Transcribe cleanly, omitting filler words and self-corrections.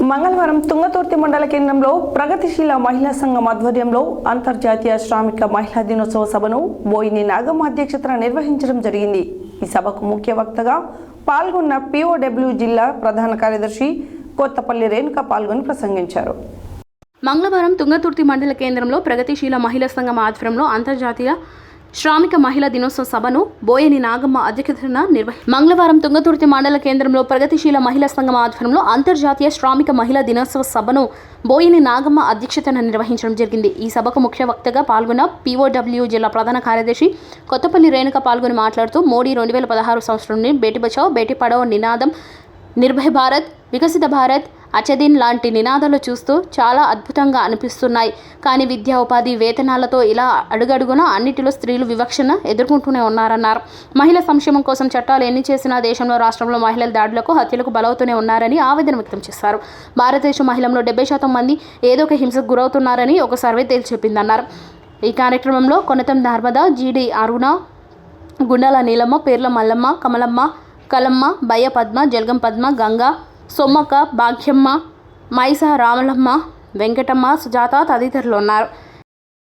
మంగళవారం తుంగతుర్తి మండల కేంద్రంలో ప్రగతిశీల మహిళా సంఘం ఆధ్వర్యంలో అంతర్జాతీయ శ్రామిక మహిళా దినోత్సవ సభను బోయిని నాగమ్మ అధ్యక్షతన నిర్వహించడం జరిగింది. ఈ సభకు ముఖ్య వక్తగా పాల్గొన్న POW జిల్లా ప్రధాన కార్యదర్శి కొత్తపల్లి రేణుక పాల్గొని ప్రసంగించారు. మంగళవారం తుంగతుర్తి మండల కేంద్రంలో ప్రగతిశీల మహిళా సంఘం ఆధ్వర్యంలో అంతర్జాతీయ శ్రామిక మహిళా దినోత్సవ సభను బోయని నాగమ్మ అధ్యక్షతన మంగళవారం తుంగతుర్తి మండల కేంద్రంలో ప్రగతిశీల మహిళా సంఘం ఆధ్వర్యంలో అంతర్జాతీయ శ్రామిక మహిళా దినోత్సవ సభను బోయని నాగమ్మ అధ్యక్షతన నిర్వహించడం జరిగింది. ఈ సభకు ముఖ్య వక్తగా పాల్గొన్న POW జిల్లా ప్రధాన కార్యదర్శి కొత్తపల్లి రేణుక పాల్గొని మాట్లాడుతూ మోడీ 2016 సంవత్సరం నుండి బేటీ బచావో బేటీ పడావో నినాదం, నిర్భయ భారత్, వికసిత భారత్, అచదిన్ లాంటి నినాదాలు చూస్తూ చాలా అద్భుతంగా అనిపిస్తున్నాయి. కానీ విద్యా ఉపాధి వేతనాలతో ఇలా అడుగడుగున అన్నిటిలో స్త్రీలు వివక్షను ఎదుర్కొంటూనే ఉన్నారన్నారు. మహిళా సంక్షేమం కోసం చట్టాలు ఎన్ని చేసినా దేశంలో రాష్ట్రంలో మహిళల దాడులకు హత్యలకు బలవుతూనే ఉన్నారని ఆవేదన వ్యక్తం చేశారు. భారతదేశ మహిళల్లో 70% మంది ఏదో ఒక హింసకు గురవుతున్నారని ఒక సర్వే తేల్చి చెప్పిందన్నారు. ఈ కార్యక్రమంలో కొనతం నర్మదా, GD అరుణ, గుండాల నీలమ్మ, పేర్ల మల్లమ్మ, కమలమ్మ, కలమ్మ, బయ్య పద్మ, జల్గం పద్మ, గంగా, సొమ్మక్క, భాగ్యమ్మ, మైసా రామలమ్మ, వెంకటమ్మ, సుజాత తదితరులు ఉన్నారు.